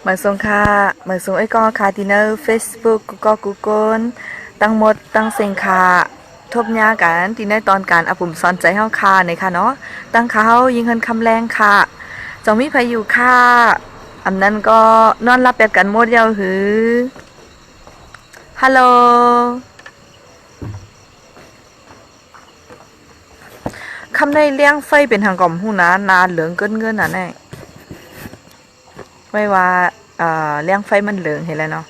เหมือนสงค่ะเหมือนสงไอ้ก็ค่ะที่เนอร์เฟซบุ๊กก็กูเกิลตั้งหมดตั้งเซ็งค่ะทบยากันที่ในตอนการอปุ่มสอนใจเฮาค่ะในค่ะเนาะตั้งเขายิงเฮินคำแรงค่ะจองมีไผอยู่ค่ะอันนั้นก็นอนรับแบบกันหมดยาวหือฮัลโหลคำในเลี้ยงไฟเป็นทางกล่อมหูนะนานเหลืองเกินเงินน่ะแน่ไม่ว่าเลี้ยงไฟมันเหลืองเห็นแล้วเนาะ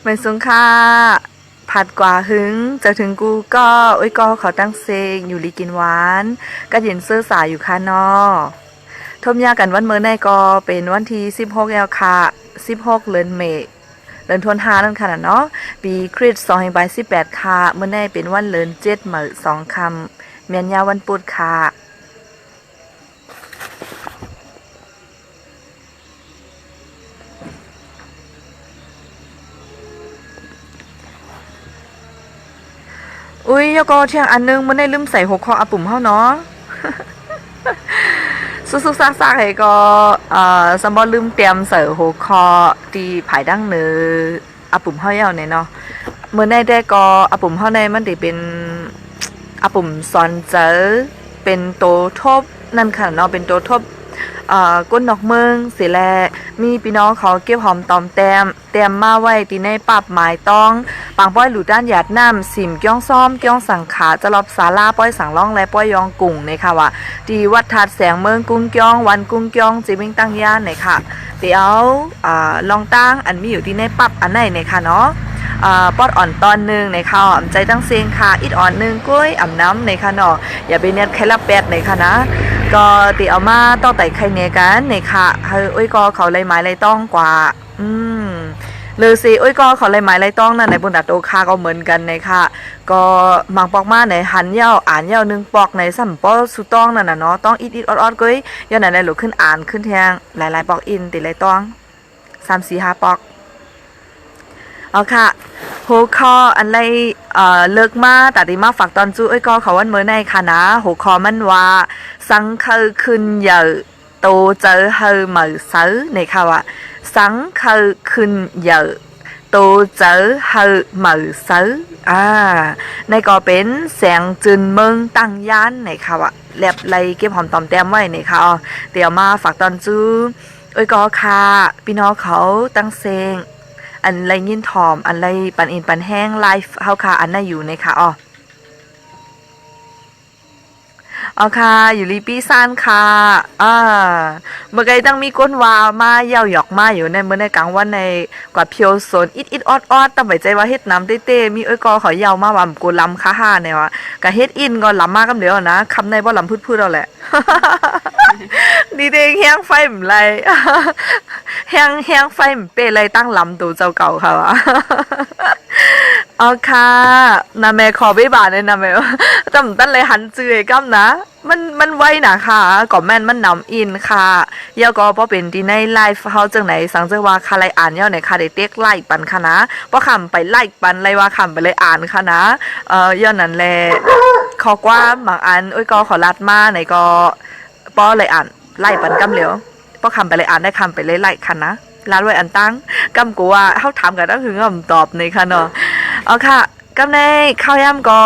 ไม่สูงค่าผัดกว่าหึงจะถึงกูก็โอ้ยก็เขาตั้งเซงอยู่ลีกินหวานก็เห็นเสื้อสายอยู่ค่ะนอทมยากันวันเมื่อในก็เป็นวันที่16แล้วค่ะ16เดือนเมษเดือนธันวาคมนั่นค่ะเนาะปีคริสต์2018ค่ะเมื่อในเป็นวันเดือน7มื้อ2ค่ำเมียนยาวันพุธค่ะอุ้ยแล้วก็เที่ยงอันนึงเมื่อในลืมใส่หัวข้ออาปุ่มเฮาเนาะ สุกๆซากๆให้ก็สมบ่ลืมเตรียมเสิร์ฟหัวคอที่ภายดังเนืออาปุ่มเฮาเย้าเนี่ยเนาะมื้อในได้ก็อาปุ่มเฮาในมันได้เป็นอาปุ่มสอนเจอเป็นโตทบนั่นค่ะเนาะเป็นโตทบก้นนอกเมืองสิแลมีพี่น้องเขาเก็บหอมตอมแต้มมาไว้ที่ในปับหมายต้องปางป้อยหลู่ด้านหยาดน้ำสิมก้องซ้อมก้องสังขาจะรอบศาลาป้อยสังล่องและป้อยยองกุ่งเนี่ยค่ะว่าที่วัดทัดแสงเมืองกุ้งก้องวันกุ้งก้องจิมิงตั้งย่านเนี่ยค่ะเดี๋ยวลองตั้งอันมีอยู่ที่ในปับอันไหนเนี่ยค่ะเนาะปอดอ่อนตอนนึงในค่ะอ่ำใจตั้งเสียงค่ะอิดอ่อนนึงก้อยอ่ำน้ำในค่ะเนาะอย่าไปเน็ตแค่ละแปดในค่ะนะก็ตีเอามาต้องไต่ไข่เนกันในค่ะเฮ้ยอ้ยก็เขาเลยไม้เลยต้องกว่ามเลยสิอ้ยก็เขาเลยไม้เลยต้องนั่นในบุญดัดโตคาก็เหมือนกันในค่ะก็มังปอกมาในหันเย้าอ่านเย้านึงปอกในสัมปอสุต้องนั่นน่ะเนาะต้องอิดออดก้อยย้อนไหนเลยหลุดขึ้นอ่านขึ้นแทงหลายๆปอกอินติเลยต้อง3-4-5ปอกเอาค่ะหัวข้ออันไรเลิกมาแต่ดีมาฝากตอนจู้เอ้ยก็เขาวันเมื่อในค่ะนะหัวข้อมันว่าสังเคยขึ้นเยอะโตเจอเฮอเหมือเซอในค่ะว่าสังเคยขึ้นเยอะโตเจอเฮอเหมือเซอในก็เป็นแสงจืนเมืองตั้งย่านในค่ะว่าแลบไรเก็บหอมตอมแต้มไว้ในค่ะเดี๋ยวมาฝากตอนจู้เอ้ยก็ค่ะพี่น้องเขาตั้งเซงอันไรยินทอมอันไรปันอินปันแห้งไลฟ์เฮาค่ะอันน่ะอยู่ในค่ะค่ะอยู่ลีปี้ซ่านค่ะอ่าเมื่อไงตั้งมีก้นวาวมาเย่าหยอกมาอยู่ในเมื่อในกลางวันในกว่าเพียวโซนอิดออดตั้งไว้ใจว่าเฮ็ดน้ำเต้ๆมีเอ้ยกอเขาเย่ามาว่ากูลำค่ะห้าเนี่ยวะกะเฮ็ดอินก็ลำมากกันเดียวนะคำในบ่ลำพืดๆเอาแหละดีเด้งแห้งไฟมไรแห้งไฟมเปไรตั้งลำตัวเจ้าเก่าค่ะวะค่ะนาแม่ขอบ๊ายบายเลยนะแม่จำตั้นเลยหันเจือกันะมันไวนะค่ะก่อแม่นมันนำอินค่ะเยาก็พอเป็นที่ในไลฟ์เฮาจังไหนสังเจว่าค่ะไลอ่านเยาไหนค่ะได้เต็กไล่ปันค่ะนะเพราะคำไปไล่ปันไล่ว่าคำไปเลยอ่านค่ะนะย้อนนั้นแหละขอกว่าบางอันโอ้ยก็ขอรัดมาไหนก็ป้อเลยอ่านไล่ปันกำเหลียวเพราะคำไปเลยอ่านได้คำไปเลยไล่ค่ะนะลาดไว้อันตั้งกำกูว่าเฮาถามกันต้องถึงคำตอบในค่ะเนาะค่ะกำในข้าวย่ำก็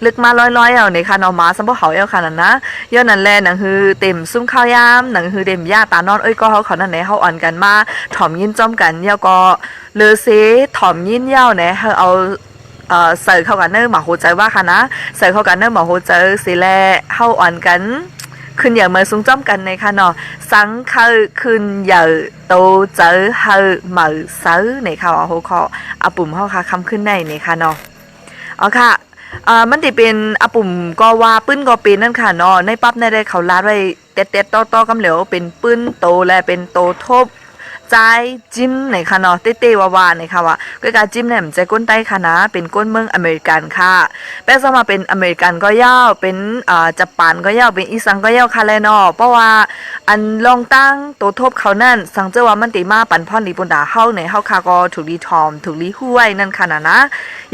ลึกมาร้อยๆเอาในค่ะเนาะมาสมบ่เขาเอาค่ะนั่นนะย้อนนั่นแลหนังคือเต็มซุ้มข้าวย่ำหนังคือเต็มย่าตานอนเอ้ยก็เขานั่นไหนเขาอ่อนกันมาถ่อมยินจ้อมกันเยาก็เลอเซถ่อมยินเย้าเนี่ยเฮาเอาใส่เข้ากันเนอร์หมาโหใจว่าค่ะนะใส่เข้ากันเนอร์หมาโหใจสิแลเฮาอ่อนกันขึ้นอย่างเมื่อซุ้งจ้อมกันในค่ะเนาะสังเคยขึ้นอย่างโตเจอเฮอเหมือเซอในค่ะว่าโหคออาปุ่มเฮาค่ะคำขึ้นในในค่ะเนาะค่ะมันติเป็นอาปุ่มก็ว่าปื้นก็เป็นนั่นค่ะเนาะในปั๊บในได้เขาลาดไว้เต็ดๆต่อๆกำเหลวเป็นปื้นโตและเป็นโตทบ ใจจิ้มในค่ะเนาะเต้ๆวาๆในค่ะว่าก้อยกาจิ้มเนี่ยมันจะก้นใต้ค่ะนะเป็นก้นเมืองอเมริกันค่ะแปลว่ามาเป็นอเมริกันก็ยาวเป็นญี่ปุ่นก็ยาวเป็นอีสานก็ยาวค่ะแลเนาะเพราะว่าอันลองตั้งตัวทบเขานั่นสังเจอว่ามันติมาปั่นพ่อนลีปนดาเฮาในเฮาค่ะก็ถูกลีทอมถูกลีห้วยนั่นค่ะนะ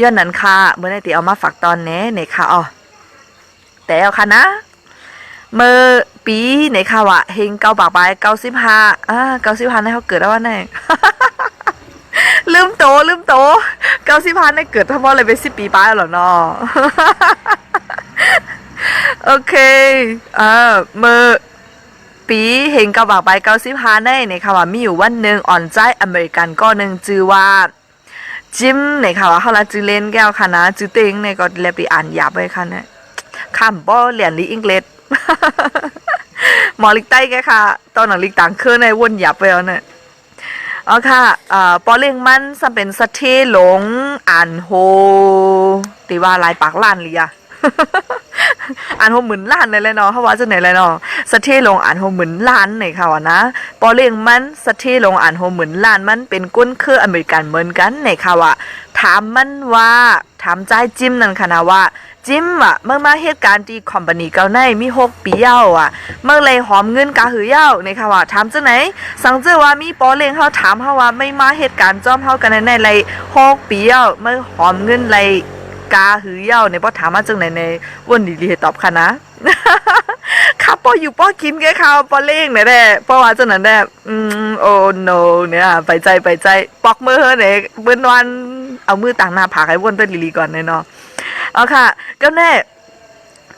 ย้อนนั้นค่ะเมื่อได้ติเอามาฝากตอนแหน่ในค่ะอ๋อแต่เอาค่ะนะเมื่อปีในค่ะว่าเฮงเก้าบากไป95ในเขาเกิดแล้วว่าแน่ ลืมโต95ในเกิดทั้งหมดเลยเป็น10 ปีไปแล้วเหรอเนาะ โอเคเมื่อปีเฮงเก้าบากไป95ในค่ะว่ามีอยู่วันหนึ่งอ่อนใจอเมริกันก็หนึ่งชื่อว่าจิมในค่ะว่าเขาละจือเล่นแก้วค่ะนะจือเต็งในก็เรียบไปอ่านหยาบไปค่ะเนี่ยคำบ่เรียนลีอังกฤษ หมอลิกใต้แกค่ะตอนหนังลิกต่างเครื่องในวนหยับไปแล้วเนี่ยอ๋อค่ะปอเลี้ยงมันสัมเป็นสะเทหลงอ่านโฮตีว่าลายปากล้านเลยอะ อ่านโฮเหมือนล้านเลยเนาะเขาว่าจะไหนเลยเนาะสะเทหลงอ่านโฮเหมือนล้านไหนค่ะวะนะปอเลี้ยงมันสะเทหลงอ่านโฮเหมือนล้านมันเป็นก้นเครืออเมริกันเหมือนกันไหนค่ะวะถามมันว่าถามใจจิ้มนั่นค่ะนะว่าจิ้มอ่ะเมื่อมาเหตุการณ์ที่คอมพานีเก่าในมี6 ปีเย้าอ่ะเมื่อเลยหอมเงินกาหือเย้าในค่ะว่าถามจังไหนสังเจอว่ามีปอเลี้ยงเขาถามเขาว่าไม่มาเหตุการณ์จอมเขากันในเลย6 ปีเย้าเมื่อหอมเงินเลยกาหือเย้าในพอถามมาจังไหนในวันดีๆตอบค่ะนะ ข้าปออยู่ปอกินแกข้าวปอเล่งเนี่ยแหละปอว่าจังนั้นแหละโอ้ no เนี่ยไปใจปอกมือเนี่ยเบิ้นวันเอามือต่างหน้าผากให้วนไปลีๆก่อนเนาะเอาค่ะก็แน่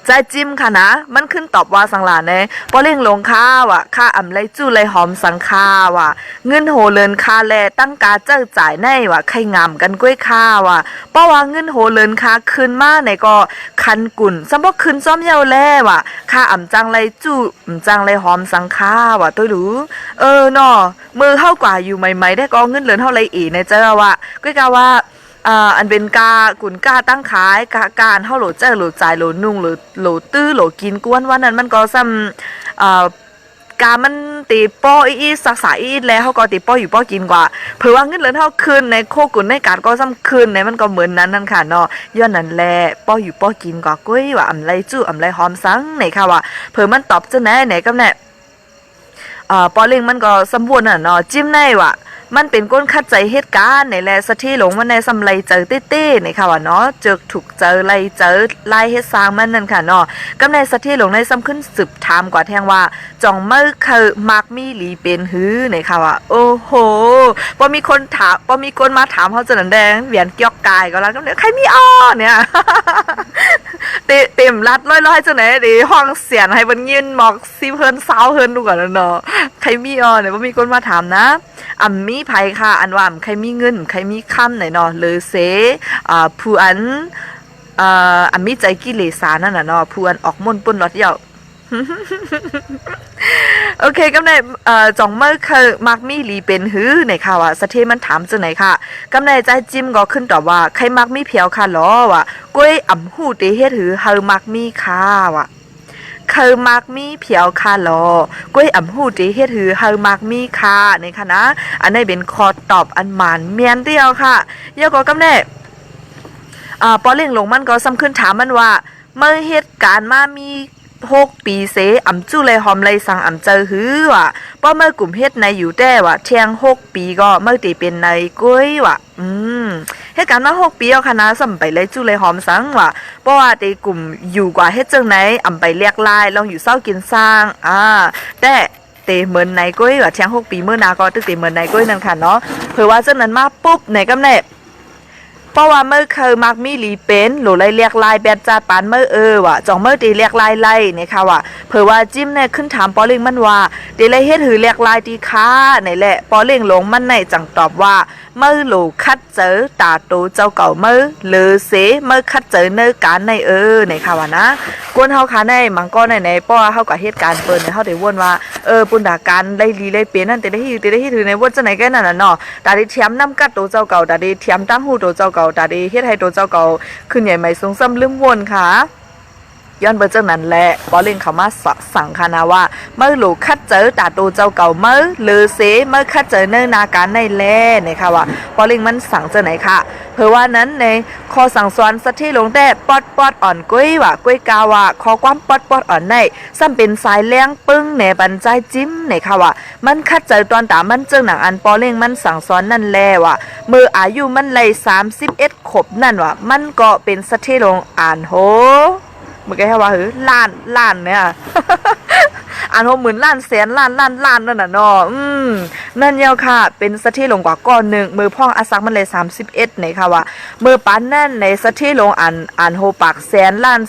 ใจจิ้มค่ะนะมันขึ้นตอบว่าสังหลานเน่ปอเล่งลงค่าว่ะค่าอ่ำไรจู้ไรหอมสังค่าว่ะเงินโหเลินค่าแลตั้งกาเจ้าจ่ายในว่ะใครงามกันก้วยค่าว่ะป้าว่าเงินโหเลินค่าคืนมาในก็คันกุ่นซ้ำบ่คืนซ้อมเยาแล่ว่ะค่าอ่ำจังไรจู้อ่ำจังไรหอมสังค่าว่ะตัวรู้เนาะมือเข้ากว่าอยู่ใหม่ๆได้ก็เงินเลินเท่าไรอีในเจ้าว่ะก้วยกาว่าอันเป็นกากุนกาตั้งขายกาการเฮาโหลเจ้าโหลจ่ายโหลนุ่งโหลตื้อโหลกินกวนวันนั้นมันก็ซ้ำกามันตีป้ออีสักษาอีแล้วเฮาก็ตีป้ออยู่ป้อกินกว่าเผื่อว่าเงินเหลือเฮาคืนในโคกุนในการก็ซ้ำคืนในมันก็เหมือนนั้นนั่นค่ะเนาะย้อนนั้นแลป้ออยู่ป้อกินกว่าก้อยว่าอำไรจู้อำไรหอมสังไหนค่ะว่าเผื่อมันตอบจังไหนกำแน่ปอเล้งมันก็สมบูรณ์น่ะเนาะจิ้มในว่ะมันเป็นก้นคัดใจเหตุการณ์ในแลสะที่หลงมันในสำไรเจอเต้ๆในค่ะว่าเนาะเจอถูกเจอไล่เจอไล่เฮ็ดสร้างมันนั่นค่ะเนาะกำในสะที่หลงในซ้ำขึ้นสืบถามกว่าแทงว่าจ่องเมื่อคือมักมีหลีเป็นหื้อในค่ะว่าโอ้โหพอมีคนถามพอมีคนมาถามเขาจะนั่นแดงเหวียนเกี่ยวกายก็แล้วก็เนี่ยใครมีอ้อเนี่ย เต็มรัดร้อยๆจังไหนดิห้องเสียนให้เพิ่นยินหมอกซีเพิ่นสาวเพิ่นดูก่อนเนาะใครมีอ้อเนี่ยบ่มีคนมาถามนะมีไผค่ะอันว่าใครมีเงินใครมีค่ำไหนเนาะเลยเสผู้อันมีใจกิเลสานั่นน่ะเนาะผู้อันออกมนต์ปุ่นรถเหี่ยว โอเคกำในจ่องเมื่อคือมักมีหลีเป็นหื้อในค่ะว่าสะเทมันถามจังไหนค่ะกำในใจจิ้มก็ขึ้นตอบว่าใครมักมีเพียวค่ะหรอว่ะก้วยอ่ำหูเตเฮ็ดหือเฮามักมีค่ะว่ะคือมักมีเพียวค่ะหรอก้วยอ่ำหูเตเฮ็ดหือเฮามักมีค่ะในค่ะนะอันนี้เป็นคอตอบอันหมานเมียนเดียวค่ะเยาก็กำในปอเล่งลงมันก็ซ้ำขึ้นถามมันว่าเมื่อเหตุการณ์มามี6 ปีเสอ่ำจู้เลยหอมเลยสั่งอ่ำเจอหื้อว่ะป้อเมื่อกลุ่มเฮ็ดในอยู่แต่ว่ะเที่ยง6 ปีก็เมื่อตีเป็นในก้อยว่ะเหตุการณ์มา6 ปีเอาคณะสัมไปเลยจู้เลยหอมสังว่ะเพราะว่าตีกลุ่มอยู่กว่าเฮ็ดจังไหนอ่ำไปเรียกลายลองอยู่เศร้ากินสร้างแต่เตเหมือนในก้อยว่ะเที่ยง6 ปีเมื่อนาก็ตึกเตเหมือนในก้อยนั่นค่ะเนาะเผื่อว่าจังนั้นมาปุ๊บในกำเนิดเพราะว่าเมื่อเคยมักมีหลีเป็นหรือไล่เรียกลายแบดจาปานเมื่อว่ะจ่องเมื่อตีเรียกลายไล่เนี่ยค่ะว่ะเผื่อว่าจิ้มเนี่ยขึ้นถามปอเล่งมันว่าตีไล่เฮ็ดหือเรียกลายตีค้าไหนแหละปอเล่งลงมันในจังตอบว่าเมื่อหลูคัดเจอตาโตเจ้าเก่าเมื่อเลอเสเมื่อคัดเจอเนื้อการในไหนค่ะว่ะนะกวนเฮาค่ะในมังก็ในป้อเฮากับเหตุการณ์เปิ้นเฮาได้วนว่าปุณดาการไล่ลีไล่เป็นนั่นแต่ได้ถือในวนจังไหนแก่นั่นน่ะเนาะตาได้เทียมน้ำกัดโตเจ้าเก่าตาได้เทียมตั้งหูโตเจ้าเก่าตาได้เฮ็ดให้โตเจ้าเก่าขึ้นใหญ่ใหม่สูงซ้ำลืมวนค่ะ ย้อนเบอร์เจ้านั้นแหละปอเล่งเขามาสั่งคณะว่าเมื่อหลูคัดเจอตาตูเจ้าเก่าเมื่อหรือเสเมื่อคัดเจอเนื้อนาการในแล่เนี่ยค่ะว่าปอเล่งมันสั่งเจ้าไหนค่ะเพราะว่านั้นในคอสั่งสอนสัที่ลงแต่ปอดอ่อนกุ้ยว่ากุ้ยกาว่าคอความปอดอ่อนในซ้ำเป็นสายแรงปึ้งในบันใจจิ้มเนี่ยค่ะว่ามันคัดเจอตอนตามันเจ้าหนังอันปอเล่งมันสั่งสอนนั่นแหละว่ามืออายุมันเลย31 ขบนั่นว่ามันก็เป็นสัที่ลงอ่านโหเมื่อกี้ว่าล้านเนี่ย อันโหมื่นล้านแสนล้านนั่นน่ะเนาะนั่นยาวค่ะเป็นสถีลงกว่าก้อนหนึ่งมือพ่องอาซักมันเลย31เนี่ยค่ะว่ามือปานนั่นในสถีลงอันโหปากแสนล้าน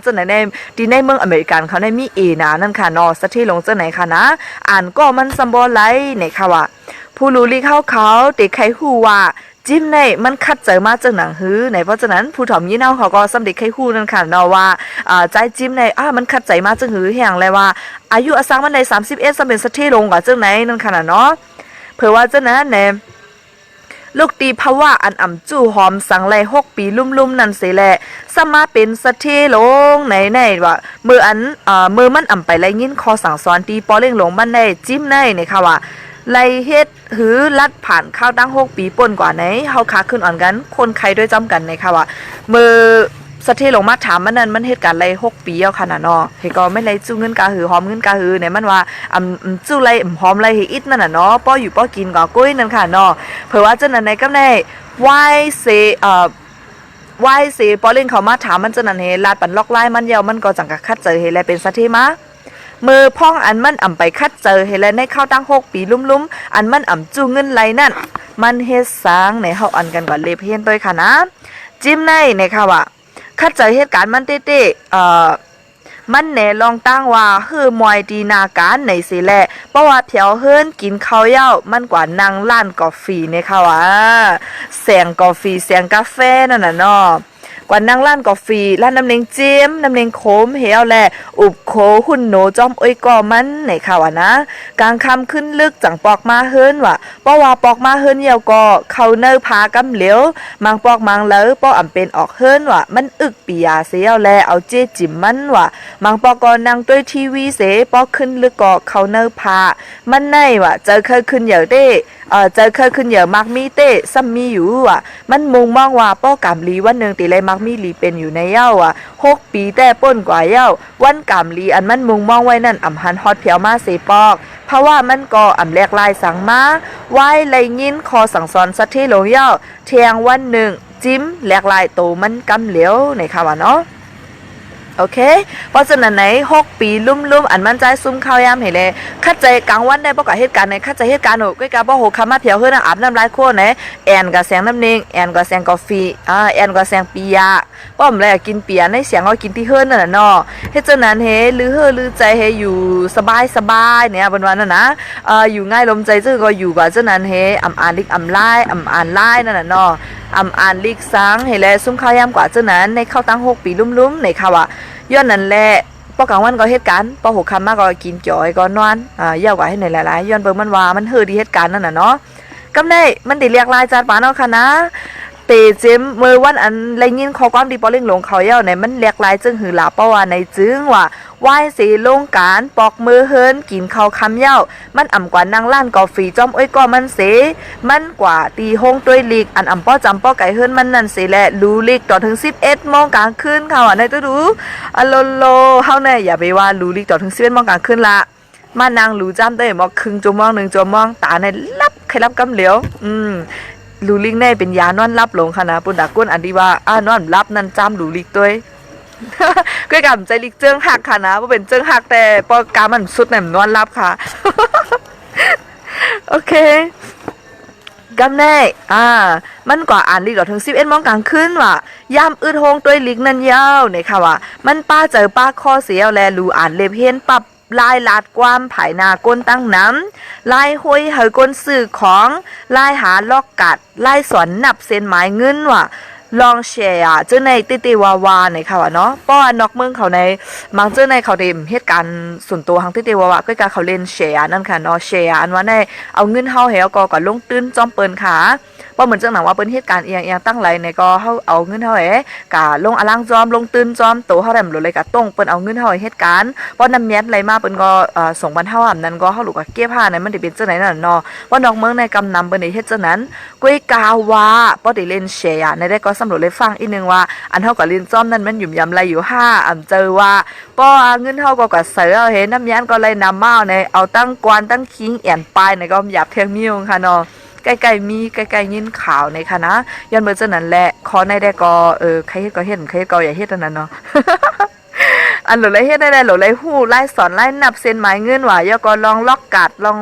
จังไหนในที่ในเมืองอเมริกันเขาได้มีนะนั่นค่ะเนาะสถีลงจังไหนค่ะนะอ่านก็มันซัมบอไลเนี่ยค่ะว่าผู้รู้ลิเขาเด็กใครฮู้ว่าจิ้มในมันคัดเจอมาจากหนังฮื้อในเพราะฉะนั้นผู้ถ่อมยี่เน่าเขาก็สำเร็จให้ฮู้นั่นค่ะเนาะว่าใจจิ้มในมันคัดใจมาจากฮื้อแห่งเลยว่าอายุอาซังมันใน31สำเป็นสักที่ลงกว่าจังไหนนั่นค่ะเนาะเผื่อว่าจังนั้นในลูกตีภาวะอันอ่ำจู่หอมสังไล6 ปีลุ่มๆนั่นสิแหละสมาเป็นสักที่ลงในว่ามือมันอ่ำไปไลยินคอสั่งสอนตีปอเล่งลงมันได้จิ้มในค่ะว่าไล่เฮ็ดหือลัดผ่านข้าวตั้ง6 ปีป่นกว่าไหนเฮาขาขึ้นอ่อนกันคนใครด้วยจำกันในค่ะว่ามือสะเทลงมาถามมันนั้นมันเหตุการณ์ไล่6 ปีเอาขนาดเนาะเฮก็ไม่ไล่จู้เงินกาหือหอมเงินกาหือเนี่ยมันว่าจู้ไล่หอมไล่เฮอิดนั่นน่ะเนาะป้ออยู่ป้อกินก็กุ้ยนั่นค่ะเนาะเผื่อว่าจังนั้นในกำในไหว้เสปอเล่นเขามาถามมันจังนั้นเฮลาดปันล็อกไล่มันยาวมันก็จังกะคัดเจอเฮแลเป็นสะเทมามือพ่องอันมันอ่ำไปคัดเจอเฮแลในเข้าตั้ง6 ปีลุ่มๆอันมันอ่ำจู้เงินไหลนั่นมันเฮ็ดสร้างในเฮาอันกันก่อนเลเพนด้วยค่ะนะจิ้มในค่ะว่าคัดเจอเหตุการณ์มันเต้มันแหนลองตั้งว่าฮือมวยดีนาการในสิแลเพราะว่าเพียวเฮิรนกินข้าวเหย้ามันกว่านั่งร้านกาแฟเนี่ยค่ะว่าแสงกาแฟแสงกาแฟนั่นน่ะเนาะกว่านั่งร้านกาแฟร้านน้ำเนงเจียมน้ำเนงโคมเหี่ยวแลอุบโคหุ่นโหนจอมอ้อยก่อมันในค่ะว่านะกลางค่ำขึ้นลึกจังปอกมาเฮิรนว่าเพราะว่าปอกมาเฮิรนเหี่ยวก็เขาเนอพากำเหลียวมังปอกมังเลอป้ออำเป็นออกเฮิรนว่ามันอึกปียาเสียวแลเอาเจจิมมันว่ามังปอกก็นั่งด้วยทีวีเสป้อขึ้นลึกก็เขาเนอพามันในว่าเจอเคยขึ้นเหย่อเด้เจอเคยขึ้นเหย่อมักมีเต้ซ้ำมีอยู่ว่ะมันมุงมองว่าป้อกำลีวันนึงติเลยมักมีลีเป็นอยู่ในเย้าอ่ะ6 ปีแต่ป้นกว่าเย้าวันกำลีอันมันมุงมองไว้นั่นอำหันฮอดเพียวมาเสปอกเพราะว่ามันก็อำแลกลายสังมาไว้ไลยินคอสั่งสอนสัตที่หลงเย้าเทียงวันหนึ่งจิ้มแลกลายโตมันกำเหลียวในค่ะว่าเนาะโอเคเพราะฉะนั้นใน6 ปีลุ่มๆอันมันใจซุ่มข้าวยามเห็นเลยคัดใจกลางวันได้ประกอบเหตุการณ์ในคัดใจเหตุการณ์โหก็กาบ่โหคำมาเถียวเฮืออาบน้ำลายโคไหนแอนกับแสงน้ำเนงแอนกับแสงกาแฟแอนกับแสงปียาป้อมแลกินเปียในเสียงเอากินที่เฮือนั่นน่ะเนาะเฮ็ดจังนั้นเฮลือเฮือลือใจเฮอยู่สบายเนี่ยบนวันนั้นนะอยู่ง่ายลมใจซื่อก็อยู่กว่าจังนั้นเฮอ่านลิกไล่นั่นน่ะเนาะอ่านลิกสังเฮแลซุ่มข้าวยามกว่าจังนั้นในเข้าตั้ง6 ปีลุ่มๆในค่ะว่าย้อนนั่นแหละปอกลางวันก็เหตุการณ์ปอ6 ค่ำมาก็กินจ่อยก็นอนยาวกว่าให้หน่อยหลายๆย้อนเบิ่งมันว่ามันเฮือดีเหตุการณ์นั่นน่ะเนาะกำได้มันได้เรียกลายจานปานเอาค่ะนะเตเจมมือวันอันไรยินข้อความดีปอเล่งหลงเขาเย้าในมันเรียกลายจึงหือหลาเพราะว่าในจึงว่าไหว้สีลงการปอกมือเฮิรนกินข้าวคำเย้ามันอ่ำกว่านั่งล้านกาแฟจอมอ้อยก็มันเสมันกว่าตีห้องด้วยลีกอันอ่ำป้อจำป้อไก่เฮิรนมันนั่นเสแหละรู้ลีกต่อถึง11 โมงกลางคืนค่ะในตัวดูอโลโลเฮาเนี่ยอย่าไปว่ารู้ลีกต่อถึง11 โมงกลางคืนละมานางรู้จำได้หมอครึ่งชั่วโมง1 ชั่วโมงตาในลับใครรับกำเหลียวลูลิงในเป็นยานอนรับลงค่ะนะปุ่นดาก้นอันที่ว่านอนรับนั่นจำลูลิกตัวก็กำใจลิกเจิงหักค่ะนะว่าเป็นเจิงหักแต่ปอกามันสุดแหนมนอนรับค่ะ โอเคกำแน่มันกว่าอ่านลิกถึง11 โมงกลางคืนว่ะย่ำอึดโฮงตัวลิกนั่นยาวเนี่ยค่ะว่ามันป้าเจอป้าข้อเสียแลลูอ่านเล็บเห็นปับลายลาดความภายนาก้นตั้งน้ำลายห้อยเหยก้นสื่อของลายหาลอกกัดลายสอนนับเส้นหมายเงินว่ะลองแชร์เจ้าในติวาวาในค่ะว่าเนาะเพราะว่านอกเมืองเขาในบางเจ้าในเขาเต็มเหตุการณ์ส่วนตัวทางติวาวาก็การเขาเล่นแชร์นั่นค่ะเนาะแชร์อันว่าในเอาเงินเฮาเฮาก็ลงตื้นจอมเปิ้นค่ะ เพราะเหมือนจังหนังว่าเป็นเหตุการณ์เอียงตั้งไรในก็เฮาเอาเงินเฮาเอ๋กะลงอลังจอมลงตื่นจอมโตเฮาได้หมดเลยกะต้องเปิ้นเอาเงินเฮาเหตุการณ์เพราะน้ำแม้นไหลมาเปิ้นก็ส่งบันเฮานั้นก็เฮาลูกก็เก็บผ้านั้นมันได้เป็นจังไหนนั่นเนาะว่านอกเมืองในกำนำเปิ้นได้เฮ็ดจังนั้นกุ้ยกาว่าบ่ได้เล่นแชร์ในได้ก็สำรวจเลยฟังอีกนึงว่าอันเฮาก็เล่นจอมนั้นมันหยุ่มยำไรอยู่5เจอว่าป้อเงินเฮาก็เสือเห็นน้ำแม้นก็เลยนำมาในเอาตั้งกวนตั้งคิงแอนปลายในก็หยาบเทียงมิวค่ะเนาะใกล้ๆมีใกล้ๆยินข่าวในค่ะนะย้อนเมื่อเจ้านั้นแหละขอในได้ก็ใครเฮ็ดก็เฮ็ดใครเฮ็ดก็อย่าเฮ็ดอันนั้นเนาะ อันหลเลยเฮ็ดได้หลเลยฮู้ไล่สอนไล่นับเส้นหมายเงินว่าอย่าก็ลองล็อกกัดลอง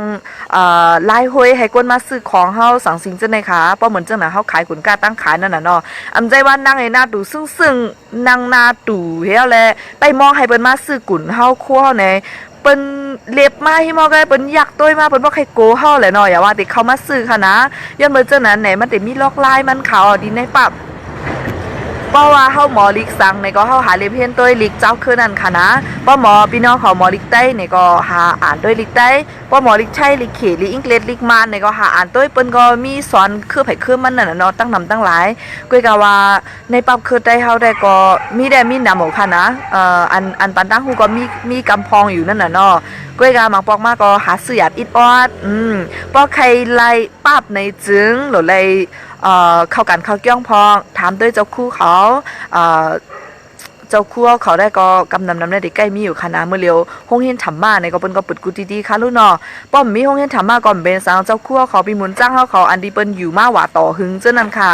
ไล่ห้วยให้คนมาซื้อของเฮาสั่งสิงจังได๋ค่ะเพราะเหมือนจังน่ะเฮาขายขุนกล้าตั้งขายนั่นน่ะเนาะอำใจว่านั่งไอ้หน้าดูซึ่งนั่งหน้าตู่เฮ็ดแลไปมองให้เพิ่นมาซื้อกุ่นเฮาคั่วเฮาในเปิ้นเล็บมาให้มอก็เปิ้นอยากต้วยมาเปิ้นบ่ใครโกเฮาแหละเนาะอย่าว่าแต่เขามาซื้อค่ะนะย้อนเบิ่จังนั้นไหนมันได้มีลอกลายมันขาวดีในปับเพราะว่าเฮาหมอลิกสั่งในก็เฮาหาเรียนเพียนตัวลิกเจ้าคือนั่นค่ะนะเพราะหมอพี่น้องของหมอลิกใต้เนี่ยก็หาอ่านด้วยลิกใต้เพราะหมอลิกไทยลิกเขลิกอังกฤษลิกมานเนี่ยก็หาอ่านตัวเปิ้นก็มีสอนคือไผคือมันนั่นน่ะเนาะตั้งนำตั้งหลายกุ้ยกะว่าในปับคือได้เฮาได้ก็มีนำเอาค่ะนะอันปันตั้งฮู้ก็มีกำพองอยู่นั่นน่ะเนาะกุ้ยกะมังปอกมาก็หาซื้อหยาบอิดออดป้อใครไล่ปับในจึงหรือไล่เข้ากันเข้าเกี้ยงพองถามด้วยเจ้าคู่เขาเจ้าคู่เขาได้ก็กำนำได้ใกล้มีอยู่คณะเมื่อเร็วห้องเฮียนถำมาในก็เปิ้นก็ปึดกูดีๆค่ะลูกเนาะป้อมมีห้องเฮียนถำมาก่อนเป็นสังเจ้าคู่เขาปีหมุนจ้างเขาอันดีเปิ้นอยู่มาว่าต่อหึงเจ้านั้นค่ะ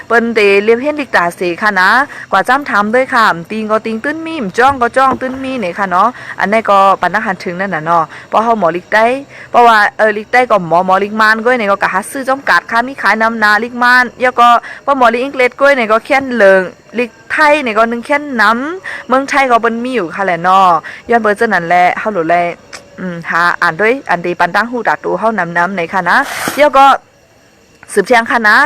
เปิ้นเดเรียบเฮียนลิกตาเสค่ะนะกว่าจ้ำถามด้วยค่ะติงก็ติงตื้นมีมจ้องก็จ้องตื้นมีเนี่ยค่ะเนาะอันนี้ก็ปันนักหันถึงนั่นน่ะเนาะเพราะเฮาหมอลิกได้เพราะว่าลิกได้ก็หมอลิกมานก้อยเนี่ยก็กะหาซื้อจอมกัดค่ะมีขายนำนาลิกมานแล้วก็พอหมอลิกอังกฤษก้อยเนี่ยก็เขียนเลิงลิกไทยเนี่ยก็นึงแค่น้ำเมืองไทยก็เปิ้นมีอยู่ค่ะแหละเนาะย้อนเบิ่จังนั้นแหละเฮาโหลแลหาอ่านด้วยอันดีปันตั้งฮู้ดักตูเฮานำในค่ะนะแล้วก็สืบเทียงค่ะนะ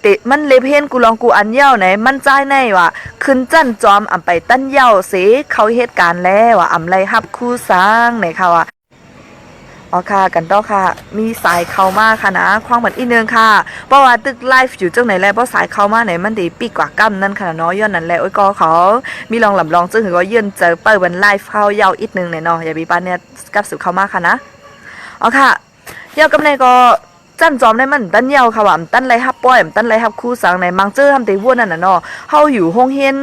ติมันเลเพนกูลองกูอันเย้าไหนมันใจในว่าขึ้นจั่นจอมอำไปตั้นเย้าเสเขาเหตุการณ์แล้วว่าอำไรฮับคู่สร้างไหนค่ะว่าอ๋อค่ะกันต่อค่ะมีสายเข้ามาค่ะนะความเหมือนอีนึงค่ะเพราะว่าตึกไลฟ์อยู่จังไหนแล้วเพราะสายเข้ามาไหนมันดีปีกว่ากั้มนั่นค่ะเนาะย้อนนั้นแหละโอ้ยก็เขามีลองลจึงถือว่ายื่นเจอเปิดวันไลฟ์เข้ายาวอีกนึงเนี่ยเนาะอย่ามีปานเนี่ยกับสู่เข้ามาค่ะนะอ๋อค่ะเดี๋ยวกำในก็จั่นจอมได้มันตั้นเยาค่ะว่าตั้นไรฮับป้อยตั้นไรฮับคู่สังในมังเจอทำแต่วนนั่นน่ะเนาะเฮาอยู่ห้องเฮียน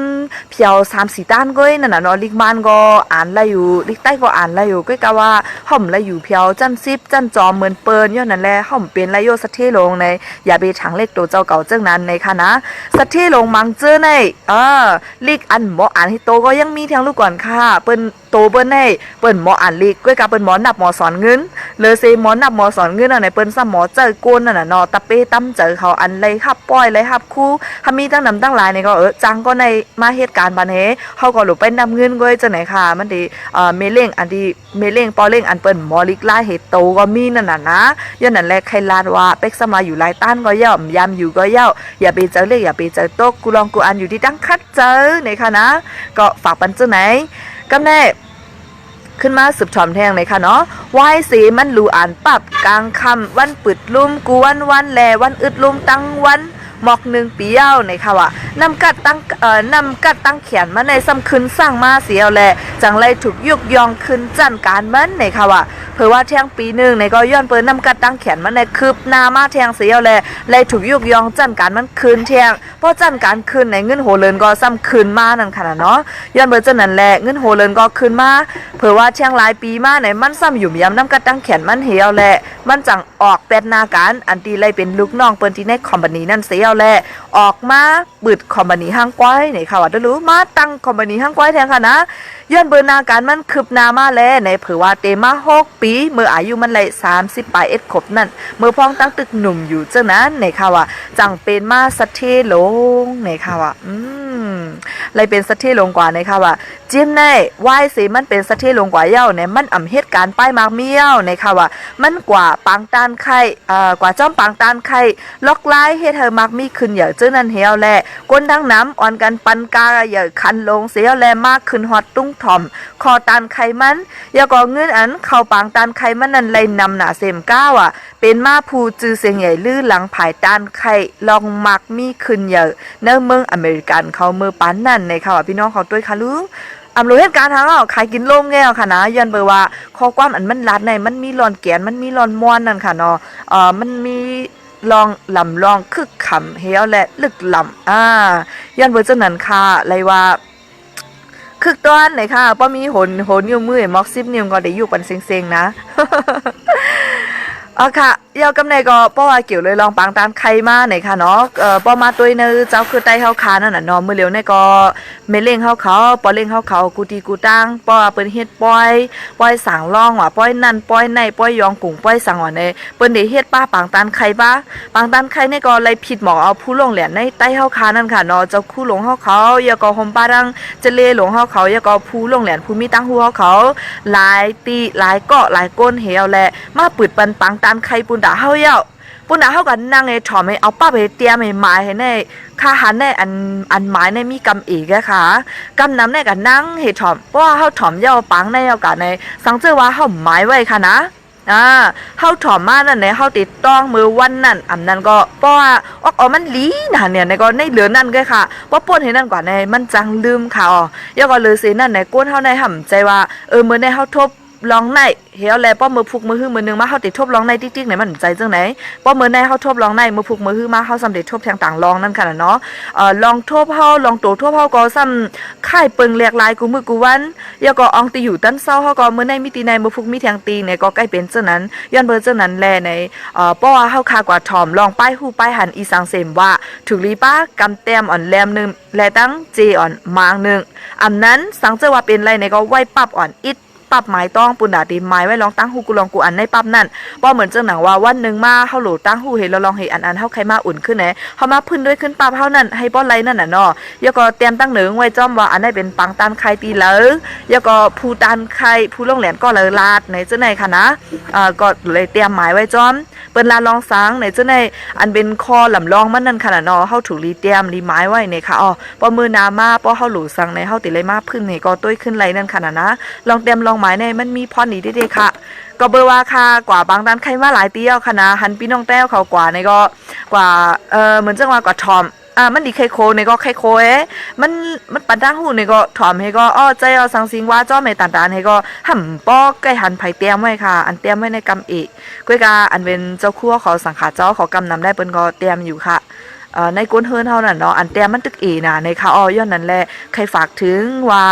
เพียว3-4ด้านก้อยนั่นน่ะเนาะลิกมานก็อ่านไรอยู่ลิกใต้ก็อ่านไรอยู่ก้อยกะว่าห่อมไรอยู่เพียวจั่นซิบจั่นจอมเหมือนเปิ้นย้อนนั่นแหละห่อมเป็นไรโยสะเทลงในอย่าไปถังเล็กโตเจ้าเก่าเจ้านั้นในค่ะนะสะเทลงมังเจอในลิกอันบ่อ่านให้โตก็ยังมีทางลูกก่อนค่ะเปิ้นโตเปิ้นให้เปิ้นหมออ่านลิกก้อยกะเปิ้นหมอนับหมอสอนเงินเลยเซหมอนับหมอสอนเงินน่ะในเปิ้นซ้ำหมอเจอโกนนั่นน่ะเนาะตะเป้ตั้มเจอเขาอันเลยฮับป้อยเลยฮับคู่ถ้ามีตั้งนำตั้งหลายนี่ก็จังก็ในมาเหตุการณ์บัดนี้เฮาก็หลุไปนำเงินก้อยจังไหนค่ะมันดีเมเล่งอันดีเมเล่งปอเล่งอันเปิ้นหมอลิกลายเฮ็ดโตก็มีนั่นน่ะนะย้อนนั่นแหละใครลาดว่าเป็กสมาอยู่หลายต้านก็ย่อมอยู่ก็อย่าไปเจอเลขอย่าไปเจอโต๊ะกูลองกูอันอยู่ที่ตั้งคัดเจอในค่ะนะก็ฝากปันจังไหนกำแน่ขึ้นมาสืบชอมแทงเลยค่ะเนาะวายสีมันรูอ่านปรับกลางคำวันปึดลุ่มกูวันแลวันอึดลุ่มตั้งวันหมอกหนึ่งปีเย้าในค่ะว่านำกัดตั้งเขียนมาในซ้ำคืนสร้างมาเสียวแลจังไรถูกยุกยองขึ้นจั่นการมันในค่ะว่าเผื่อว่าเที่ยงปีหนึ่งในก็ย้อนเปิ้นนำกัดตั้งเขียนมาในคืบหน้ามาเที่ยงเสียวแลเลยถูกยุกยองจั่นการมันคืนเที่ยงเพราะจั่นการคืนในเงินโหเลินก็ซ้ำคืนมานั่นค่ะเนาะย้อนเปิ้นจังนั้นแหละเงินโหเลินก็คืนมาเผื่อว่าเที่ยงหลายปีมาในมันซ้ำอยู่ย้ำนำกัดตั้งเขียนมันเหี่ยวแหละมันจังออกเป็ดนาการอันที่เลยเป็นลูกน้องเปิ้นที่ในคอมพานีนั่นเสียวแหละออกมาบึดคอมพานีห้างก้อยในค่ะว่าได้รู้มาตั้งคอมพานีห้างก้อยแทนค่ะนะย้อนเบอร์นาการมันคืบหน้ามาแล้วในเผื่อว่าเตมา6ปีเมื่ออายุมันเลย30ปลายขบนั่นเมื่อพ้องตั้งตึกหนุ่มอยู่เจ้านั้นในค่ะว่าจังเป็นมาสะเทลงในค่ะว่าเลยเป็นสะเทลงกว่าในค่ะว่า จิ้มในวายสิมันเป็นสะเทลงกว่าเย้าเนี่ยมันเหตุการณ์ป้ายมากเมี่ยวในค่ะว่ามันกว่าปางตานไข่กว่าจ้อมปางตานไข่ล็อกไล่เฮ็ดเธอมักมีขึ้นอย่าเจ้านั่นเหี่ยวแลก้นทั้งน้ำอ่อนกันปันกาอย่าคันลงเสียแลมากขึ้นฮอดตุ้งถ่อมคอตานไข่มันอย่าก่อเงินอันเข้าปางตานไข่มันนั่นเลยนำหนาเสมก้าวเป็นมาผู้จือเสียงใหญ่ลื้อหลังผายตานไข่ลองมักมีขึ้นอย่าเนื้อเมืองอเมริกันเขาเมื่อปานนั่นในค่ะว่าพี่น้องเขาด้วยค่ะลุงอำรู้เหตุการณ์ทางขายกินลมแก้วค่ะนะยันเบอร์ว่าข้อความอันมันลัดในมันมีรอนแกนมันมีรอนม้วนนั่นค่ะเนาะมันมีลองลำลองคึกขำเฮียวและลึกลำยันเบอร์เจ้านั้นค่ะเลยว่าคึกต้อนไหนค่ะป้ามีโหนนิ้วมือม็อกซิปนิ้วก็ได้อยู่ปันเซ็งๆนะค่ะเยากำในก็ป้อว่าเกี่ยวเลยลองปางตานใครมาไหนค่ะเนาะป้อมาตัวเนอเจ้าคือไต้เฮาคานั่นน่ะเนาะมื้อเร็วในก็เมเล่งเขาปอเล่งเขากูตีกูตั้งป้อเปิ้นเฮ็ดปอยสังร่องว่ะปอยนั่นปอยในปอยยองกุ่งปอยสังว่าในเปิ้นได้เฮ็ดป้าปางตานใครป้าปางตานใครในก็เลยผิดหมอเอาผู้ลงแหลนในไต้เฮาคานั่นค่ะเนาะเจ้าคู่หลงเขาอย่าก็ห่มป้าดังจะเลหลงเขาอย่าก็ผู้ลงแหลนผู้มีตั้งฮู้เขาหลายตีหลายเกาะหลายก้นเหี่ยวแลมาปึดปันปางตานใครปุนดาเฮาเย้าปุนดาเฮากันนั่งไอ้ถอมให้เอาป้าไปเตรียมให้หมายให้ในค่าหันในอันหมายในมีกำอีกอะค่ะกำนำในกันนั่งให้ถอมเพราะว่าเฮาถอมเย้าปังในเย้ากันในสังเจอว่าเฮาหมายไว้ค่ะนะเฮาถอมมานั่นในเฮาติดต้องมือวันนั่นอันนั้นก็เพราะว่ามันลีน่ะเนี่ยในก็ในเหลือนั่นก็ค่ะว่าป่นให้นั่นกว่าในมันจังลืมค่ะย่าก็เลยสินั่นในก้นเฮาในห่ำใจว่ามื้อในเฮาทบลองในเฮียวแลป้อมือพุกมือหื้อมือนึงมาเฮาติดทบลองในติ๊กๆไหนมันใจจังไหนป้อมือในเฮาทบลองในมือพุกมือหื้อมาเฮาสำเร็จทบทางต่างลองนั่นค่ะเนาะลองทบเฮาลองโตทบเฮาก็ซ้ำค่ายเปิงแหลกลายกูมือกูวันย่าก็อองตีอยู่ตั้นเศร้าเฮาก็มือในมีตีในมือพุกมีแทงตีเนี่ยก็ใกล้เป็นเจ้านั้นย้อนเบอร์เจ้านั้นแลในป้อเฮาคากว่าถอมลองป้ายฮู้ป้ายหันอีสังเสมว่าถูกลีป้ากำแต้มอ่อนแลมนึงและตั้งเจอ่อนมางนึงอันนั้นสังเจอว่าเป็นไรในก็ไว้ปับอ่อนอิดปับหมายต้องปุนดาตีหมายไว้ลองตั้งหูกูลองกูอันในปั๊บนั่นป้อเหมือนเจ้าหนังว่าวันนึงมาเฮาโหลตั้งหูเห็นเราลองเห็นอันเฮาใครมาอุ่นขึ้นไหนเฮามาพื้นด้วยขึ้นปั๊บเฮานั่นให้ป้อไรนั่นน่ะเนาะยก็เตรียมตั้งเหนือไว้จ้อมว่าอันได้เป็นปังตันไข่ตีเหลอยก็ผู้ตันไข่ผู้ลงแหลนก็เลยลาดในเจ้าไหนค่ะนะก็เลยเตรียมหมายไว้จ้อมเปิ้นลาลองสังในเจ้าไหนอันเป็นคอลำลองมันนั่นค่ะเนาะเฮาถูกรีเตรียมรีหมายไว้ในค่ะป้อมือนามาป้อเฮาหลูสังในเฮาติเลยมาพื้นนี่ก็ต้วยขึ้นไรนั่นค่ะนะลองเตรียมลองหมายในมันมีพรนี่เด้ๆค่ะก็เบอร์ว่าค่ะกว่าบางด้านใครมาหลายเตี้ยวค่ะนะหันพี่น้องแต้วเขากว่าในก็กว่าเหมือนจังว่ากว่าทอมมันดีไคโคในก็ไคโคมันปันตั้งหูในก็ถอมให้ก็ใจเอาสังสิงว่าจ้อไม่ตันตานให้ก็ห่ำป้อใกล้หันไผเตรียมไว้ค่ะอันเตรียมไว้ในกำอีกก้อยกาอันเป็นเจ้าคั่วเขาสังขาเจ้าเขากำนำได้เปิ้นก็เตรียมอยู่ค่ะในก้นเฮิรนเท่านั้นเนาะอันเตรียมมันตึกอีน่ะในค่ะย้อนนั้นแหละใครฝากถึงว่า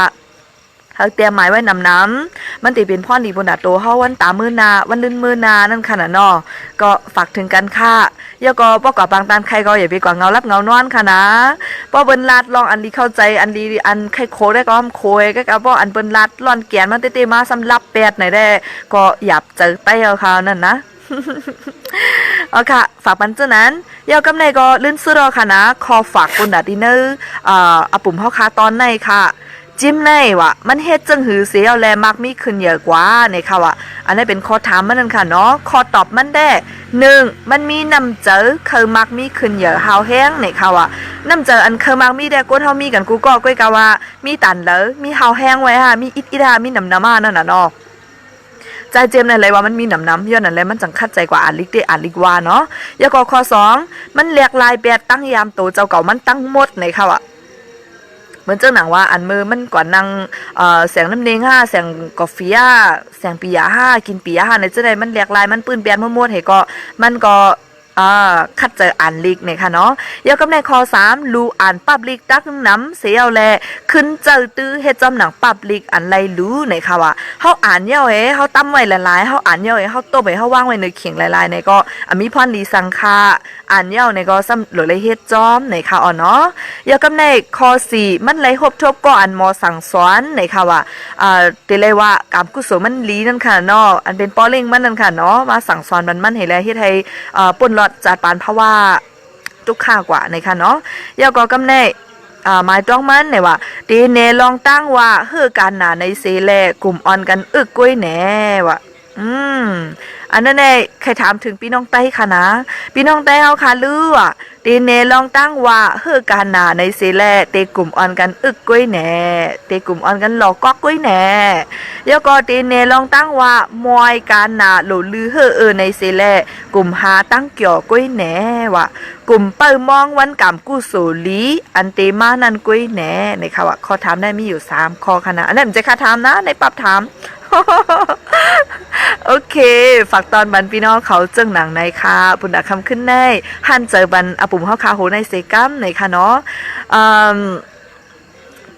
เฮาเตรียมหมายไว้น้ำมันติเป็นพ่อดีบนดาโตเฮาวันตามื้อนาวันลื่นมื้อนานั่นค่ะน่ะเนาะก็ฝากถึงกันค่ะยก็บ่กว่าบางตานใครก็อย่าไปกว่าเงารับเงานอนค่ะนะบ่เบิ่นลาดลองอันดีเข้าใจอันดีอันใครโคได้ก็ห้ามโคยก็บ่อันเบิ่นลาดร่อนแกนมันเต้ๆมาสำหรับแปดไหนได้ก็หยับเจอไต้เอาค่ะนั่นนะค่ะฝากปันเจ้านั้นยาวกำในก็ลื่นซื้อรอค่ะนะคอฝากปุ่นดาดินเนอร์ปุ่มเฮาคาตอนในค่ะจิ้มในว่ะมันเฮ็ดจังหือเสียแลมักมีขึ้นเยอะกว่าในค่ะว่ะอันนี้เป็นข้อถามมันนั่นค่ะเนาะข้อตอบมันได้1มันมีน้ำเจอคือมักมีขึ้นเยอะหาวแห้งในค่ะว่ะน้ำเจออันคือมักมีได้ก้นเฮามีกันกูก็ก้อยกะว่ามีตันเลยมีหาวแห้งไว้ค่ะมีอิดมีน้ำมานั่นน่ะเนาะใจเจมในอะไรว่ามันมีน้ำย้อนนั่นแหละมันจังคัดใจกว่าอ่านลิกได้อ่านลิกว่าเนาะยาก็ข้อ2มันแหลกลายแปดตั้งยามโตเจ้าเก่ามันตั้งหมดในค่ะว่ะเหมือนเจ้าหนังว่าอันมือมันก่อนนางแสงน้ำเนงแสงกาแฟแสงปิยากินปิยาในเจ้าใดมันแหลกลายมันปืนเปียนมั่วๆให้ก็มันก็คัดเจออ่านลิกเนี่ยค่ะเนาะยาวกับในข้อ3รูอ่านปับลิกตักน้ำเสียวแลขึ้นเจอตื้อเฮ็ดจำหนังปับลิกอันไรรู้เนี่ยค่ะว่าเฮาอ่านเย่าเฮาตั้มไว้หลายๆเฮาอ่านเย่าเฮาโตไปเฮาวางไว้ในเขียงหลายๆในก็มีพรลีสังคาอ่านเย่าในก็ซ้ำหรือเลยเฮ็ดจอมในค่ะเนาะยาวกับในข้อ4มันไหลหบทบก็อันมอสั่งสอนในค่ะว่าเตเลยว่ากามกุศลมันลีนั่นค่ะเนาะอันเป็นป้อเล่งมันนั่นค่ะเนาะมาสั่งสอนมันให้แลเฮ็ดให้ป่นหลอดจัดปานเพราะว่าทุกข้ากว่าในค่ะเนาะยาวก็กำแน่ หมายต้องมันเนี่ยว่าตีเนลองตั้งว่าเฮือกันหนาในเซแลกลุ่มออนกันอึกก้วยแหน่ว่ะอืมอันนั้นแน่ใครถามถึงพี่น้องไต้ค่ะนะพี่น้องไต้เฮาค่ะลืออ่ะตีเนลองตั้งว่าเฮือกันหนาในเซแลเตกลุ่มออนกันอึกก้วยแหน่เตกลุ่มออนกันหลอกก๊อกก้วยแหน่แล้วก็ตีเนลองตั้งว่ามอยกันหนาหลุลือเฮือในเซแลกลุ่มหาตั้งเกี่ยวก้วยแหน่ว่ะกลุ่มเปิมองวันกำกู้สูลีอันเตมานันก้วยแหน่ในค่ะว่าข้อถามได้มีอยู่3ข้อค่ะนะอันนั้นมันจะค่าถามนะในปรับถาม โอเคฝากตอนบันพี่น้องเขาเจิงหนังในค่ะปุ่นดาคำขึ้นได้หันเจอบันอปุ่มเข้าคาโหในเซกัมในค่ะเนาะ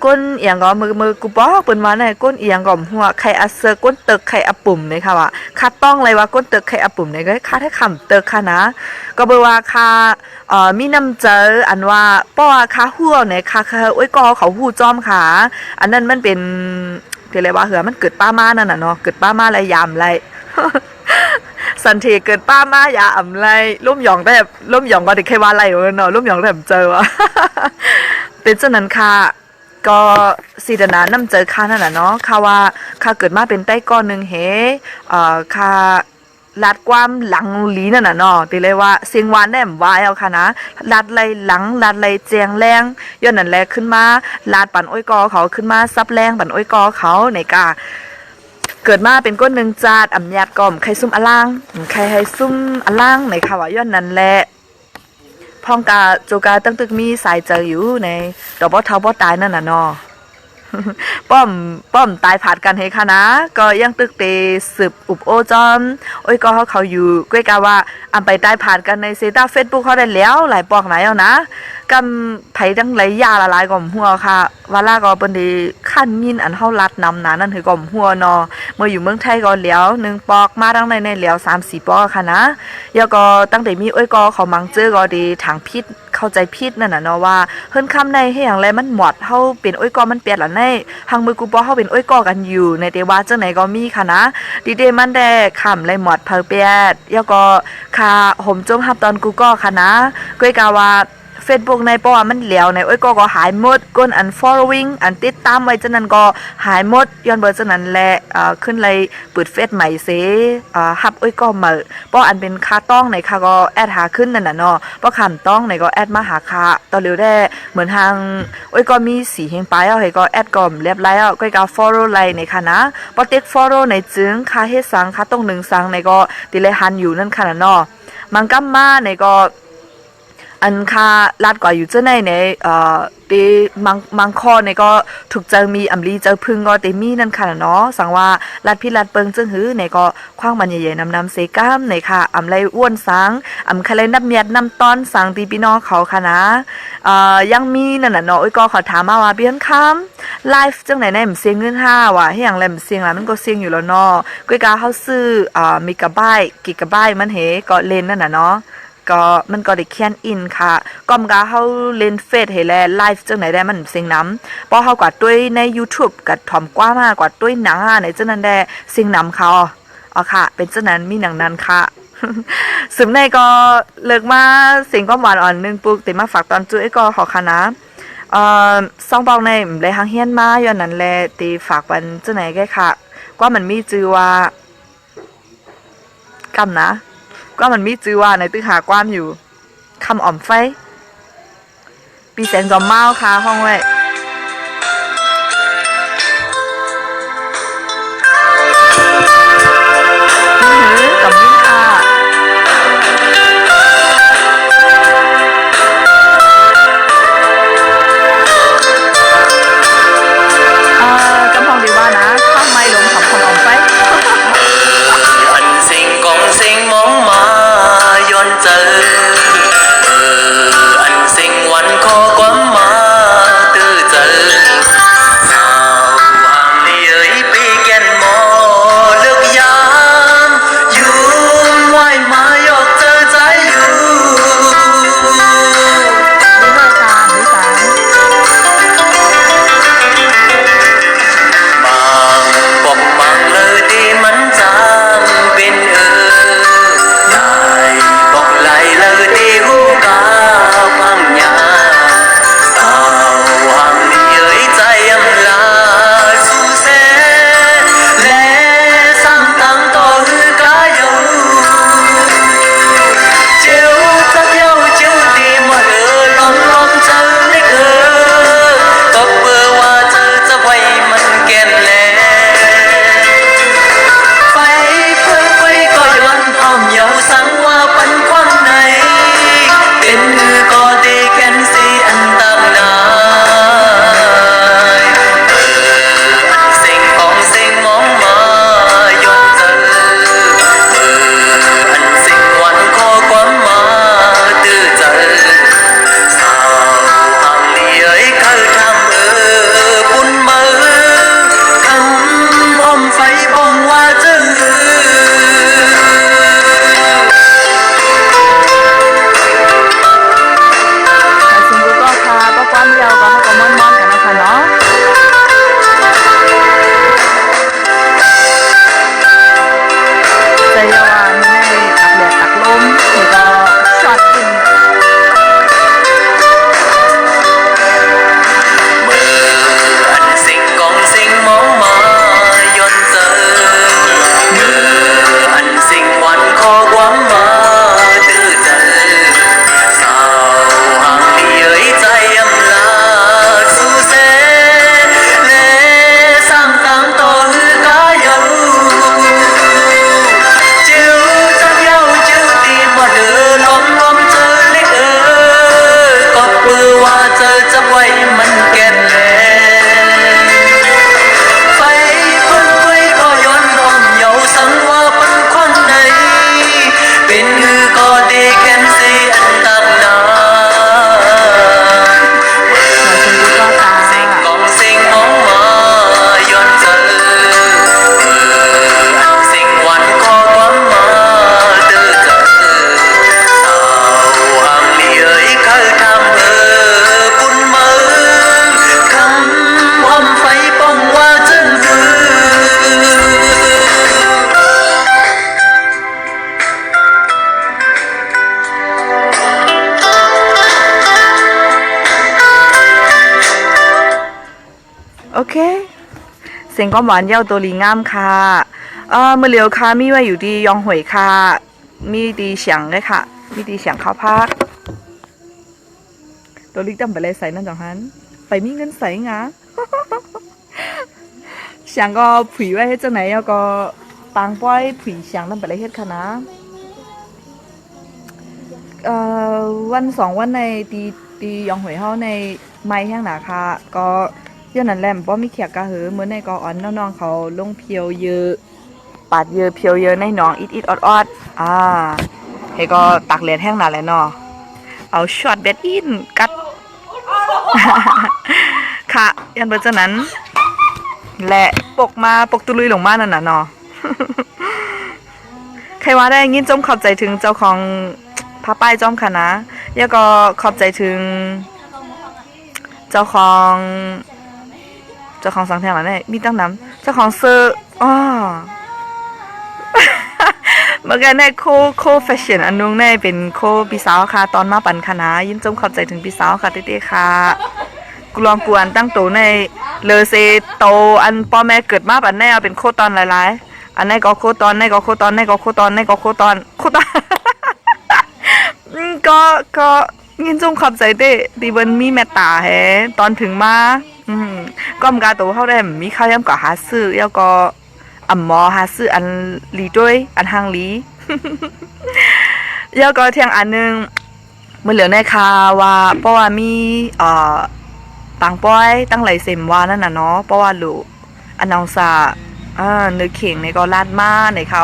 ก้นเอียงก็มือกูบอกเปิ้นมาในก้นเอียงก็หัวไข่อัเซอร์ก้นตึกไข่อปุ่มในค่ะว่าค่าต้องเลยว่าก้นตึกไข่อปุ่มในก็ค่าให้คำตึกค่ะนะก็เบอว่าค่ามีน้ำเจออันว่าป้อค่าหัวในค่าโอ้ยก็เขาหูจอมค่ะอันนั้นมันเป็นเรียกว่าเหือมันเกิดป้ามานั่นน่ะเนาะเกิดป้ามาอะไรยามอะไร สันทีเกิดป้ามาอย่าอ่ำไรล่มหยองได้ล่มหยองก็เด็กแค่ว่าไรเนาะล่มหยองแต่เจอวะ เป็นเช่นนั้นค่ะก็สีดานาน้ำเจอค่านั่นแหละเนาะค่าว่าค่าเกิดมาเป็นใต้ก้อนหนึ่งเฮค่าลัดความหลังลีนั่นน่ะเนาะตีเลยว่าเสียงหวานได้มวายเอาค่ะนะลัดไหลหลังลัดไหลแจงแรงย้อนนั่นแหละขึ้นมาลัดปั่นอ้อยกอเขาขึ้นมาซับแรงปั่นอ้อยกอเขาในกาเกิดมาเป็นก้นหนึ่งจาดอ่ำยาดก่อมใครซุ่มอล่างใครให้ซุ่มอล่างในค่ะว่าย้อนนั่นแหละพองกาโจกาตั้งตึกมีสายเจออยู่ในดอกบ่เท่าบ่ตายนั่นน่ะเนาะ ป้อมตายผาดกันเฮค่ะนะก็ยังตึกเตสืบอุบโอจอมโอ้ยก็เขาอยู่ก้วยกาว่าอันไปตายผาดกันในเซต้าเฟซบุ๊กเขาได้แล้วหลายปอกไหนเอานะกำไผทั้งหลายยาละลายก่อมหัวค่ะว่าล่าก็เปิ้นดีขั้นยินอันเฮารัดนำนะนั่นคือก่อมหัวเนาะเมื่ออยู่เมืองไทยก็แล้ว1ปอกมาทั้งในแล้ว3-4ปอกค่ะนะแล้วก็ตั้งแต่มีโอ้ยก็เขามังเจอก็ดีทางพิษเข้าใจผิดนั่นน่ะเนาะว่าเฮิ่นคำในให้อย่างไรมันหมดเฮาเป็นโอ้ยกอมันเปียดล่ะในทางมือกูบ่เฮาเป็นโอ้ยกอกันอยู่ในเตว่าจังไหนก็มีค่ะนะดีเดมันได้คำไรหมดเพอเปียดแล้วก็ค่ะห่มจมฮับตอนกูก็ค่ะนะก้อยกาว่าFacebook ในป้อมันเหลียวในโอ้ยก็หายหมดก้นอัน following อันติดตามไว้จังนั้นก็หายหมดย้อนเบอร์จังนั้นแหละขึ้นเลยเปิดเฟซใหม่เสฮับโอ้ยก็มาป้ออันเป็นค่าต้องในค่ะก็แอดหาขึ้นนั่นน่ะเนาะป้อคำต้องในก็แอดมาหาค่ะต่อเร็วได้เหมือนทางโอ้ยก็มีสีเฮงปลายเอาให้ก็แอดก็เรียบร้อยแล้วก็ก็ follow ไลน์ในค่ะนะป้อติ๊ก follow ในจึงค่าเฮ็ดสังค่าต้อง1สังในก็ติเลยหันอยู่นั่นค่ะเนาะมันก็มาในก็อันค่าลาดกว่าอยู่เจ้าในตีมังคอในก็ถูกเจอมีอำลีเจอพึ่งก็เตมีนั่นค่ะเนาะสังว่าลาดพี่ลาดเปิงจึงหือในก็คว้างมันใหญ่ๆนำเซก้ามในค่ะอำไรอ้วนสังอำคะเลยนับเมียดนำต้อนสังตีพี่น้องเขาค่ะนะยังมีนั่นน่ะเนาะอ้ยก็ขอถามมาว่าเบี้ยนคำไลฟ์จังไหนแน่มเสียงเงิน5ว่ะให้อย่างแลมเสียงล่ะมันก็เสียงอยู่แล้วเนาะก้อยกาเฮาซื้อเมกะไบต์กิกะไบต์มันเหก็เล่นนั่นน่ะเนาะก็มันก็ได้เขียนอินค่ะก็มันก็เฮาเล่นเฟซให้แลไลฟ์จังไหนได้มันเสียงนำพอเฮากว่าด้วยใน YouTube ก็ถ่อมกว่ามากกว่าด้วยหนังในจังนั้นได้เสียงนำเขาอ๋อค่ะเป็นจังนั้นมีหนังนั้นค่ะซึ่งในก็เลิกมาเสียงก็หวานอ่อนนึงปุกแต่มาฝากตอนจุ้ยก็ขอค่ะนะซองเบาในเลยหางเฮียนมาย้อนนั้นแลตีฝากวันจังไหนแกค่ะก็มันมีชื่อว่ากำนะก็มันมีจื้อว่าในตึกหาความอยู่คำอ่อมไฟปีแสงจอมเมาค่ะห้องไว้กับยิ่งค่ะกำพองดีว่านะข้างไม้ลงของคำอ่อมไฟmong mà yon chờ anh sinhวันkhó quá mà từ giờ sao hàng đi ơi bị ghen mò lực giam you โอเคเสียงก็หวานเย้าตัวลีงามค่ะเมื่อเลียวค่ะมีไว้อยู่ที่ยองหวยค่ะมีดีเสียงเลยค่ะมีดีเสียงข้าวพักตัวลิกจำไปเลยใส่นั่นจังฮันไปมีเงินใส่งะ เสียงก็ผุยไว้ให้จังไหนแล้วก็ปังป้อยผุยเสียงนั่นไปเลยเฮ็ดค่ะนะวันสองวันในตียองหวยเฮาในไม้แห้งหนาค่ะก็ย้อนนั้นแหละบ่มีเขียกกะเหอเหมือนในกออ่อนน้องๆเขาลงเพียวเยอะปาดเยอะเพียวเยอะในหนองอิดๆออดๆเฮก็ตักเหรียญแห้งหนาแหละเนาะเอาช็อตเบ็ดอินกัด ค่ะยันเบอร์จากนั้นและปกมาปกตุลุยลงมานั่นน่ะเนาะ ใครว่าได้ยินจมขอบใจถึงเจ้าของพระป้ายจอมค่ะนะแล้วก็ขอบใจถึงเจ้าของสังแทงหล่ะเนี่ยมีตั้งน้ำเจ้าของเสื้ออ้อ เมื่อกี้ในโคแฟชั่นอันนู้นเนี่ยเป็นโคพี่สาวค่ะตอนมาปั่นคณะยินจมขอบใจถึงพี่สาวค่ะเต้ๆค่ะกูลองกวนตั้งโตในเลอเซโตอันพ่อแม่เกิดมาปั่นแน่เอาเป็นโคตอนหลายๆอันนี้ก็โคตอนนี่ก็โคตอนนี่ก็โคตอนนี่ก็โคตอน ก็ยินจงขอบใจเด้ดีเบิ้นมีเมตตาแฮตอนถึงมาก็มกาโตเข้าได้มีข้าวยำก็หาซื้อแล้วก็อัมมอหาซื้ออันหลีด้วยอันหางหลี แล้วก็เที่ยงอันนึงมื้อเหลือในคาว่าเพราะว่ามีปังป้อยตั้งหลายเซมว่านั่นน่ะเนาะเพราะว่าลูกอันนองซานึกเข่งในก็ลาดมาในเขา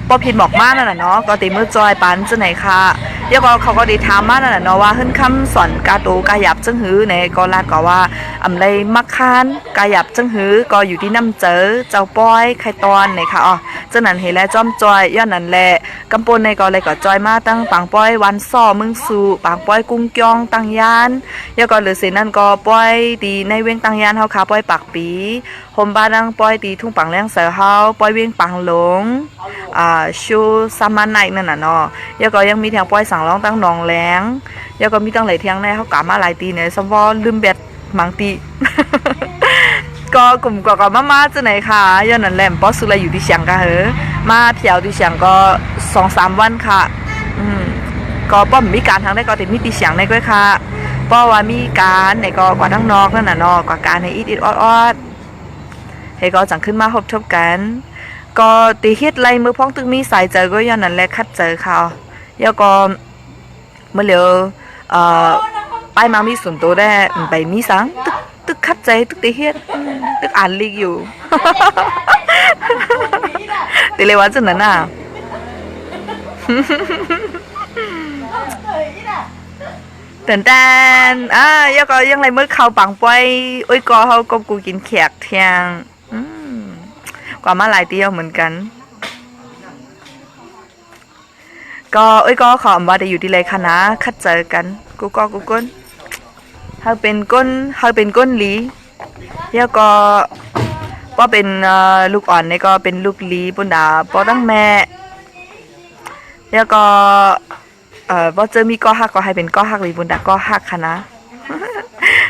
ป้อพินบอกมานั่นน่ะเนาะก็ติมือจอยปันจังไหนค่ะเดี๋ยวก็เขาก็ได้ถามมานั่นน่ะเนาะว่าเฮิ่นคำสอนกาโตกาหยับจังหือในก็ลาดก็ว่าอำไรมักคานกาหยับจังหือก็อยู่ที่น้ำเจอเจ้าป้อยไข่ตอนในค่ะอ๋อจังนั้นเฮแลจอมจอยย้อนนั้นแหละกำปนในก็เลยก็จอยมาตั้งปังป้อยวันซ้อมึงสู่ปังป้อยกุ้งจ้องตั้งยานแล้วก็เหลือเสนั่นก็ป้อยดีในเว้งตั้งยานเฮาค่ะป้อยปากปีโฮมบ้านนั่งป้อยตีทุ่งปังแรงเสือเฮาป้อยเว้งปังหลงชูซามันไนนั่นน่ะเนาะแล้วก็ยังมีแทงป้อยสั่งร้องตั้งหนองแหลงแล้วก็มีตั้งหลายเที่ยงในเฮากะมาหลายตีเนี่ยซัมวอลืมแบตมังตี ก็กลุ่มก็มาจังไหนค่ะย้อนนั้นแหละป้อสุไรอยู่ที่เชียงกะเหอมาเที่ยวที่เชียงก็ 2-3 วันค่ะก็ป้อมมีการทางได้ก็ติดมีที่เชียงในก้อยค่ะเพราะว่ามีการในก็กว่าทั้งนอกนั่นน่ะเนาะกว่าการในอิดออดให้ก็จังขึ้นมาพบทบกันก็ตีเฮ็ดไรมือพ้องตึกมีสายเจอก็ย้อนนั้นแหละคัดเจอค่ะแล้วก็เมื่อเหลียวไปมามีส่วนตัวได้ไปมีสังตึกคัดใจตึกตีเฮ็ดตึกอ่านลีกอยู่ ตีเลยว่าจังนั้นน่ะ ตื่นเต้นแล้วก็ยังไรเมื่อเข้าปังป้อยอุ้ยก็เขาก็กูกินแขกเที่ยงกว่ามาหลายเดียวเหมือนกันก็อุ้ยก็ขอว่าได้อยู่ที่ไรคะนะคัดเจอกันกูก้นเขาเป็นก้นหลีแล้วก็ป้อเป็นลูกอ่อนนี่ก็เป็นลูกหลีปุ่นดาป้อตั้งแม่แล้วก็ป้อเจอมีก็ฮักก็ให้เป็นก็ฮักหลีปุ่นดาก็ฮักค่ะนะ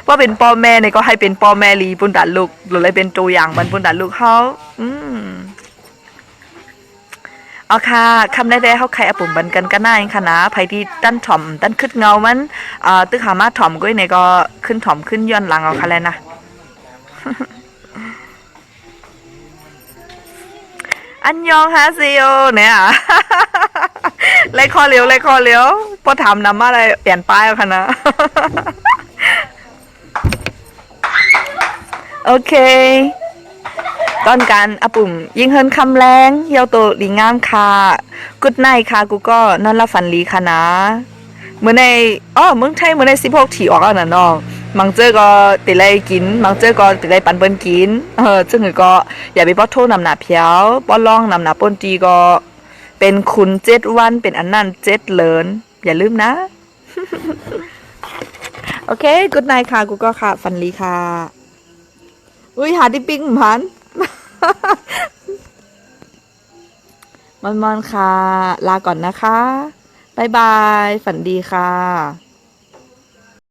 ป้อเป็นพ่อแม่นี่ก็ให้เป็นพ่อแม่หลีปุ่นดาลูกหรืออะไรเป็นตัวอย่างมันปุ่นดาลูกเขาเอาค่ะคำได้เขาใครอปุ่มบันกันก็น่าเองค่ะนะไผที่ตั้นถ่อมตั้นขึ้นเงามันตึกหามาถ่อมก้อยในก็ขึ้นถ่อมขึ้นย้อนหลังเอาค่ะแล้วนะ อันยองฮาซิโอเนี่ยเลยคอเลี้ยวพอถามนำมาอะไรเปลี่ยนป้ายเอาค่ะนะ โอเคตอนการอปุ่มยิงเฮินคำแรงเยาโตดีงามค่ะกุดไนค่ะกูก็นอนรับฝันลีค่ะนะเมื่อในเมืองไทยเมื่อใน16ถี่ออกแล้วน่ะน้องมังเจอก็ติไรกินมังเจอก็ติไรปันเปิ้นกินซึ่งก็อย่าไปป้อโทษนำหนาเพียวป้อล่องนำหนาปนตีก็เป็นคุณ7 วันเป็นอันนั้น7เลินอย่าลืมนะ โอเคกุดไนค่ะกูก็ค่ะฝันลีค่ะอุ้ยหาดิปิ้งพัน มอนค่ะลาก่อนนะคะบ๊ายบายฝันดีค่ะ